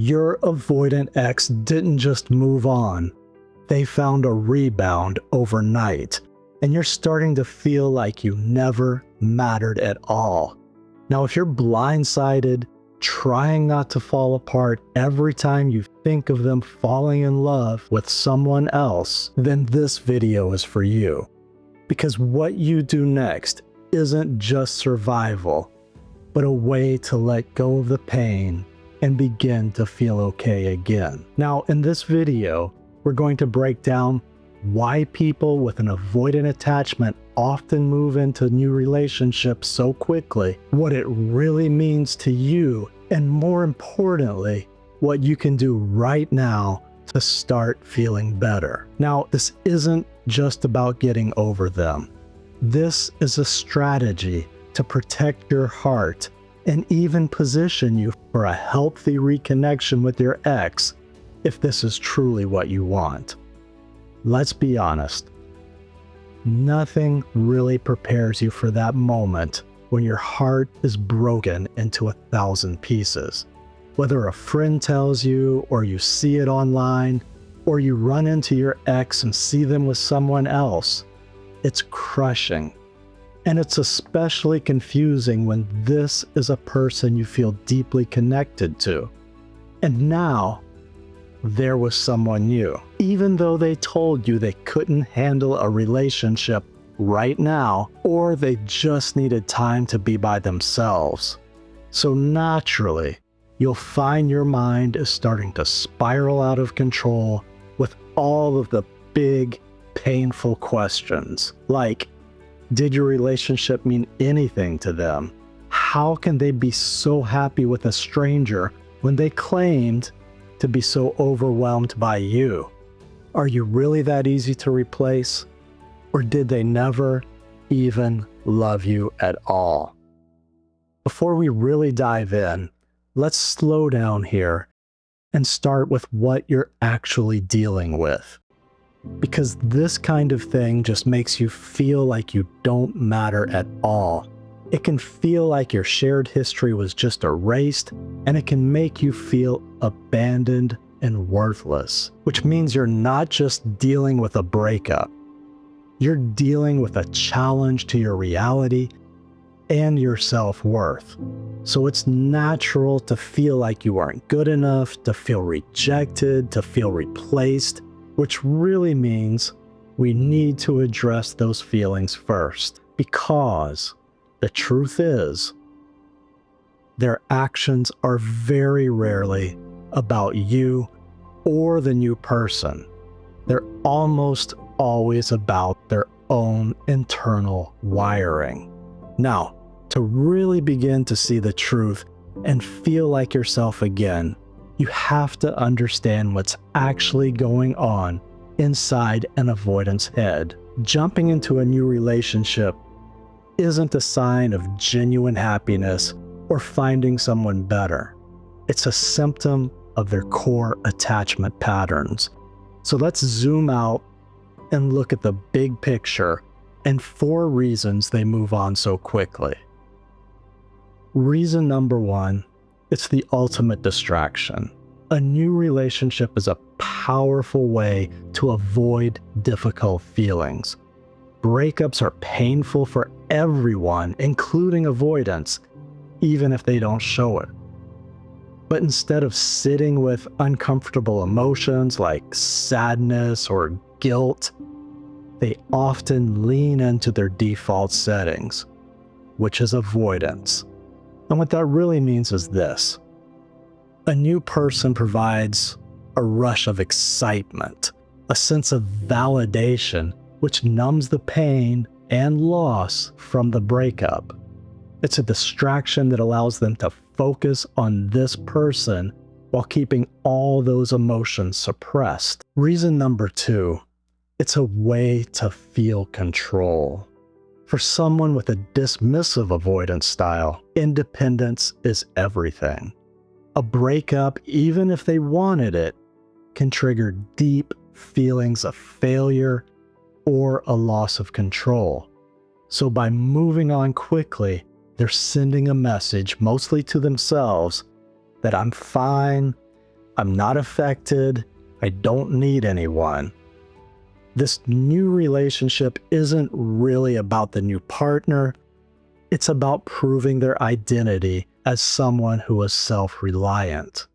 Your avoidant ex didn't just move on. They found a rebound overnight, and you're starting to feel like you never mattered at all. Now, if you're blindsided, trying not to fall apart every time you think of them falling in love with someone else, then this video is for you. Because what you do next isn't just survival, but a way to let go of the pain and begin to feel okay again. Now, in this video, we're going to break down why people with an avoidant attachment often move into new relationships so quickly, what it really means to you, and more importantly, what you can do right now to start feeling better. Now, this isn't just about getting over them. This is a strategy to protect your heart and even position you for a healthy reconnection with your ex if this is truly what you want. Let's be honest. Nothing really prepares you for that moment when your heart is broken into 1,000 pieces. Whether a friend tells you, or you see it online, or you run into your ex and see them with someone else, it's crushing. And it's especially confusing when this is a person you feel deeply connected to. And now, there was someone new. Even though they told you they couldn't handle a relationship right now, or they just needed time to be by themselves. So naturally, you'll find your mind is starting to spiral out of control with all of the big, painful questions. Like, did your relationship mean anything to them? How can they be so happy with a stranger when they claimed to be so overwhelmed by you? Are you really that easy to replace? Or did they never even love you at all? Before we really dive in, let's slow down here and start with what you're actually dealing with. Because this kind of thing just makes you feel like you don't matter at all. It can feel like your shared history was just erased, and it can make you feel abandoned and worthless, which means you're not just dealing with a breakup. You're dealing with a challenge to your reality and your self-worth. So it's natural to feel like you aren't good enough, to feel rejected, to feel replaced, which really means we need to address those feelings first, because the truth is, their actions are very rarely about you or the new person. They're almost always about their own internal wiring. Now, to really begin to see the truth and feel like yourself again, you have to understand what's actually going on inside an avoidant's head. Jumping into a new relationship isn't a sign of genuine happiness or finding someone better. It's a symptom of their core attachment patterns. So let's zoom out and look at the big picture and 4 reasons they move on so quickly. Reason number 1, it's the ultimate distraction. A new relationship is a powerful way to avoid difficult feelings. Breakups are painful for everyone, including avoidants, even if they don't show it. But instead of sitting with uncomfortable emotions like sadness or guilt, they often lean into their default settings, which is avoidance. And what that really means is this. A new person provides a rush of excitement, a sense of validation, which numbs the pain and loss from the breakup. It's a distraction that allows them to focus on this person while keeping all those emotions suppressed. Reason number 2, it's a way to feel control. For someone with a dismissive avoidance style, independence is everything. A breakup, even if they wanted it, can trigger deep feelings of failure or a loss of control. So by moving on quickly, they're sending a message, mostly to themselves, that I'm fine, I'm not affected. I don't need anyone. This new relationship isn't really about the new partner. It's about proving their identity as someone who is self-reliant.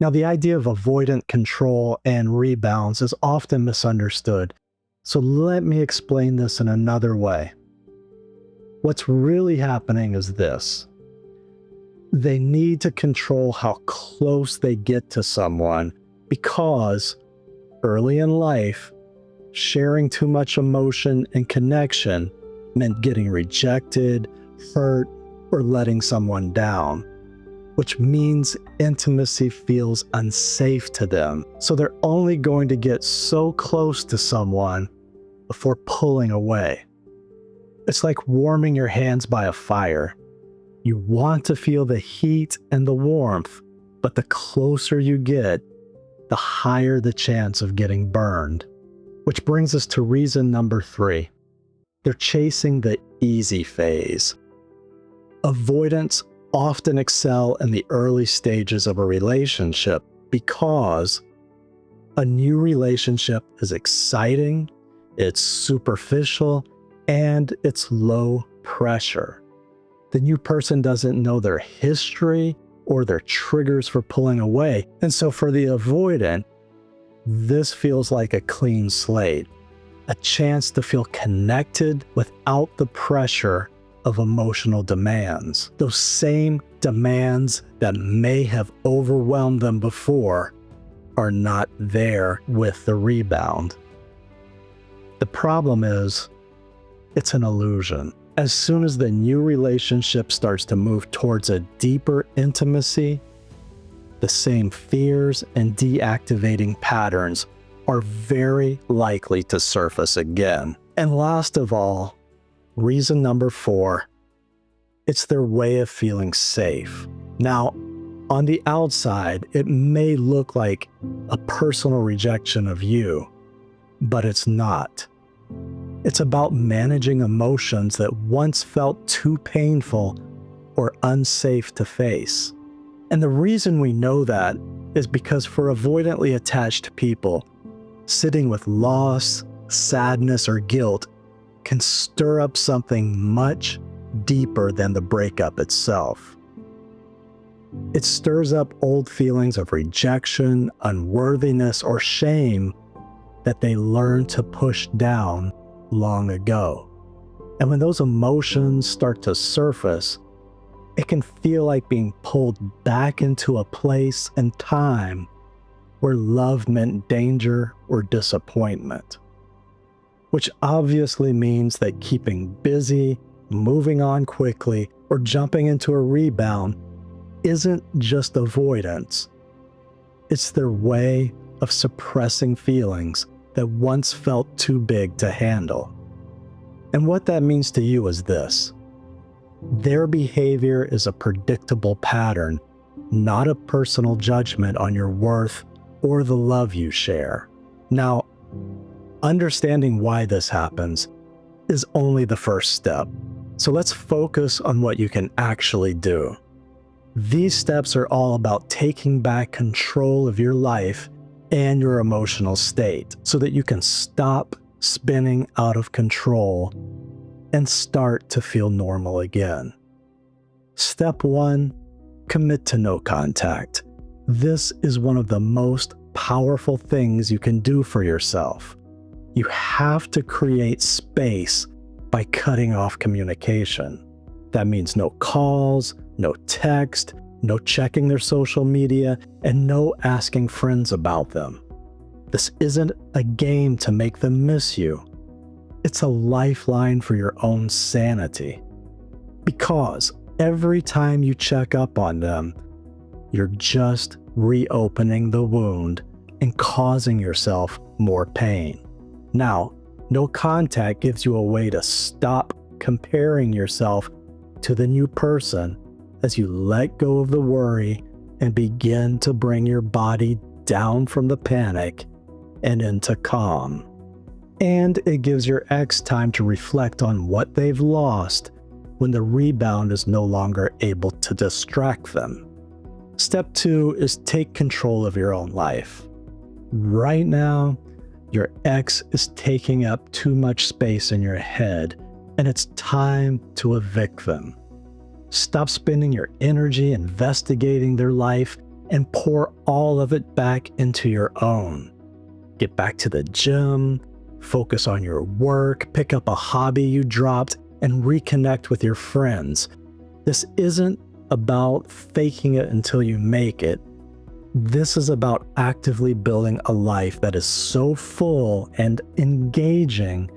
Now, the idea of avoidant control and rebounds is often misunderstood. So let me explain this in another way. What's really happening is this. They need to control how close they get to someone because early in life, sharing too much emotion and connection meant getting rejected, hurt, or letting someone down, which means intimacy feels unsafe to them. So they're only going to get so close to someone before pulling away. It's like warming your hands by a fire. You want to feel the heat and the warmth, but the closer you get, the higher the chance of getting burned. Which brings us to reason number 3. They're chasing the easy phase. Avoidants often excel in the early stages of a relationship because a new relationship is exciting, it's superficial, and it's low pressure. The new person doesn't know their history or their triggers for pulling away, and so for the avoidant, this feels like a clean slate, a chance to feel connected without the pressure of emotional demands. Those same demands that may have overwhelmed them before are not there with the rebound. The problem is, it's an illusion. As soon as the new relationship starts to move towards a deeper intimacy, the same fears and deactivating patterns are very likely to surface again. And last of all, reason number 4, it's their way of feeling safe. Now, on the outside, it may look like a personal rejection of you, but it's not. It's about managing emotions that once felt too painful or unsafe to face. And the reason we know that is because for avoidantly attached people, sitting with loss, sadness, or guilt can stir up something much deeper than the breakup itself. It stirs up old feelings of rejection, unworthiness, or shame that they learned to push down long ago. And when those emotions start to surface, it can feel like being pulled back into a place and time where love meant danger or disappointment. Which obviously means that keeping busy, moving on quickly, or jumping into a rebound isn't just avoidance. It's their way of suppressing feelings that once felt too big to handle. And what that means to you is this. Their behavior is a predictable pattern, not a personal judgment on your worth or the love you share. Now, understanding why this happens is only the first step. So let's focus on what you can actually do. These steps are all about taking back control of your life and your emotional state so that you can stop spinning out of control and start to feel normal again. Step 1, commit to no contact. This is one of the most powerful things you can do for yourself. You have to create space by cutting off communication. That means no calls, no text, no checking their social media, and no asking friends about them. This isn't a game to make them miss you. It's a lifeline for your own sanity. Because every time you check up on them, you're just reopening the wound and causing yourself more pain. Now, no contact gives you a way to stop comparing yourself to the new person as you let go of the worry and begin to bring your body down from the panic and into calm. And it gives your ex time to reflect on what they've lost when the rebound is no longer able to distract them. Step 2 is take control of your own life. Right now, your ex is taking up too much space in your head, and it's time to evict them. Stop spending your energy investigating their life and pour all of it back into your own. Get back to the gym, focus on your work, pick up a hobby you dropped, and reconnect with your friends. This isn't about faking it until you make it. This is about actively building a life that is so full and engaging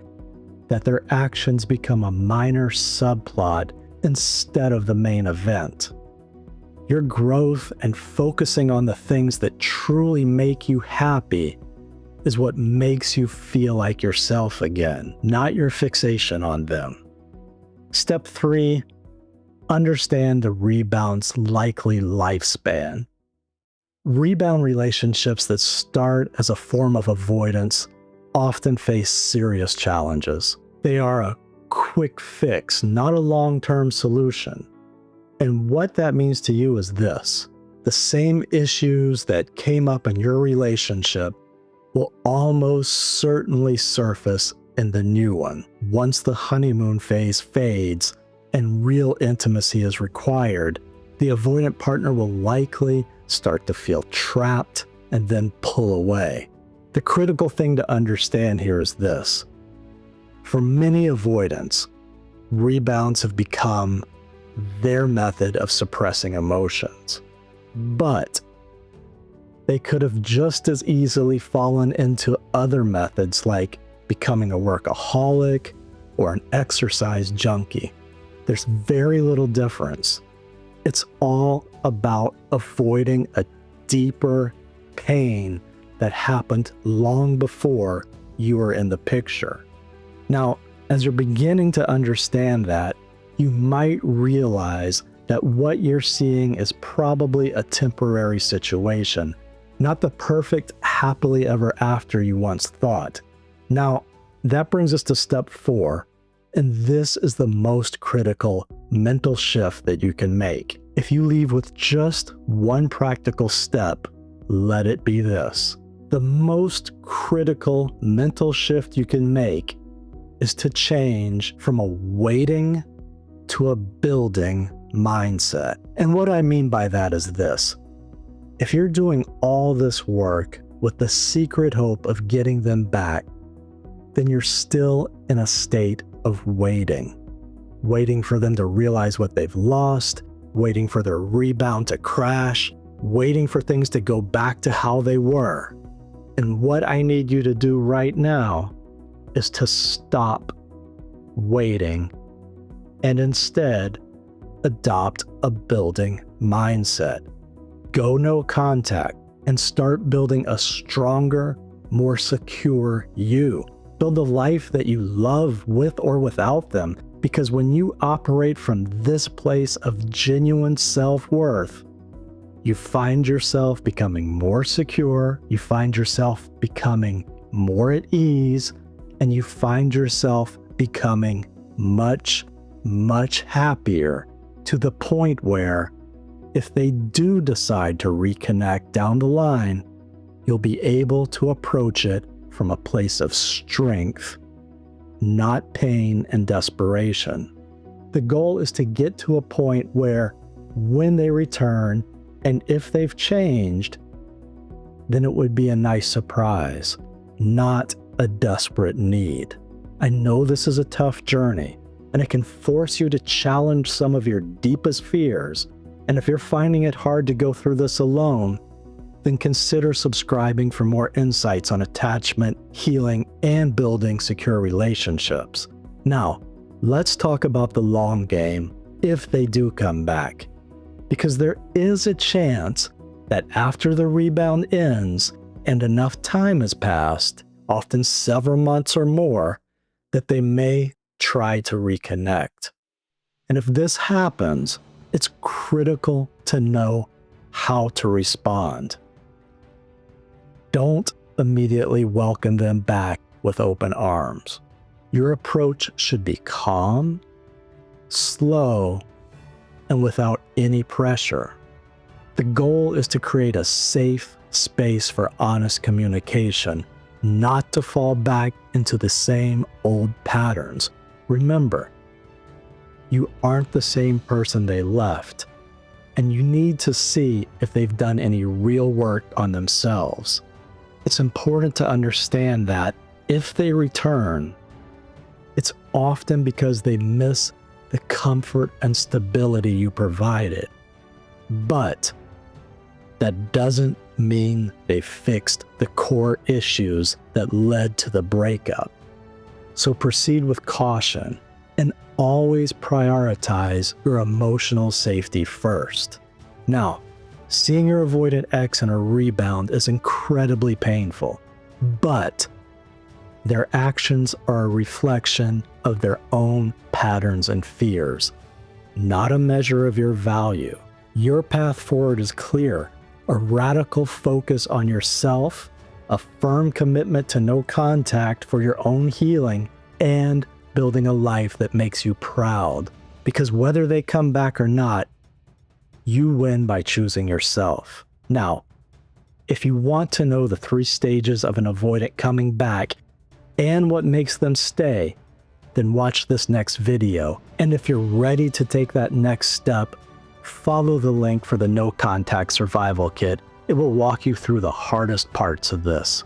that their actions become a minor subplot instead of the main event. Your growth and focusing on the things that truly make you happy is what makes you feel like yourself again, not your fixation on them. Step 3, understand the rebound's likely lifespan. Rebound relationships that start as a form of avoidance often face serious challenges. They are a quick fix, not a long-term solution. And what that means to you is this: the same issues that came up in your relationship will almost certainly surface in the new one. Once the honeymoon phase fades and real intimacy is required, the avoidant partner will likely start to feel trapped and then pull away. The critical thing to understand here is this: for many avoidants, rebounds have become their method of suppressing emotions. But they could have just as easily fallen into other methods like becoming a workaholic or an exercise junkie. There's very little difference. It's all about avoiding a deeper pain that happened long before you were in the picture. Now, as you're beginning to understand that, you might realize that what you're seeing is probably a temporary situation, not the perfect happily ever after you once thought. Now, that brings us to step 4, and this is the most critical mental shift that you can make. If you leave with just one practical step, let it be this: the most critical mental shift you can make is to change from a waiting to a building mindset. And what I mean by that is this: if you're doing all this work with the secret hope of getting them back, then you're still in a state of waiting. Waiting for them to realize what they've lost, waiting for their rebound to crash, waiting for things to go back to how they were. And what I need you to do right now is to stop waiting and instead adopt a building mindset. Go no contact and start building a stronger, more secure you. Build a life that you love with or without them, because when you operate from this place of genuine self-worth, you find yourself becoming more secure, you find yourself becoming more at ease, and you find yourself becoming much, much happier, to the point where if they do decide to reconnect down the line, you'll be able to approach it from a place of strength, not pain and desperation. The goal is to get to a point where when they return, and if they've changed, then it would be a nice surprise, not a desperate need. I know this is a tough journey, and it can force you to challenge some of your deepest fears. And if you're finding it hard to go through this alone, then consider subscribing for more insights on attachment, healing, and building secure relationships. Now, let's talk about the long game if they do come back. Because there is a chance that after the rebound ends and enough time has passed, often several months or more, that they may try to reconnect. And if this happens, it's critical to know how to respond. Don't immediately welcome them back with open arms. Your approach should be calm, slow, and without any pressure. The goal is to create a safe space for honest communication, not to fall back into the same old patterns. Remember, you aren't the same person they left, and you need to see if they've done any real work on themselves. It's important to understand that if they return, it's often because they miss the comfort and stability you provided. But that doesn't mean they fixed the core issues that led to the breakup. So proceed with caution and always prioritize your emotional safety first. Now, seeing your avoidant ex in a rebound is incredibly painful, but their actions are a reflection of their own patterns and fears, not a measure of your value. Your path forward is clear: a radical focus on yourself, a firm commitment to no contact for your own healing, and building a life that makes you proud. Because whether they come back or not, you win by choosing yourself. Now, if you want to know the 3 stages of an avoidant coming back and what makes them stay, then watch this next video. And if you're ready to take that next step, follow the link for the No Contact Survival Kit. It will walk you through the hardest parts of this.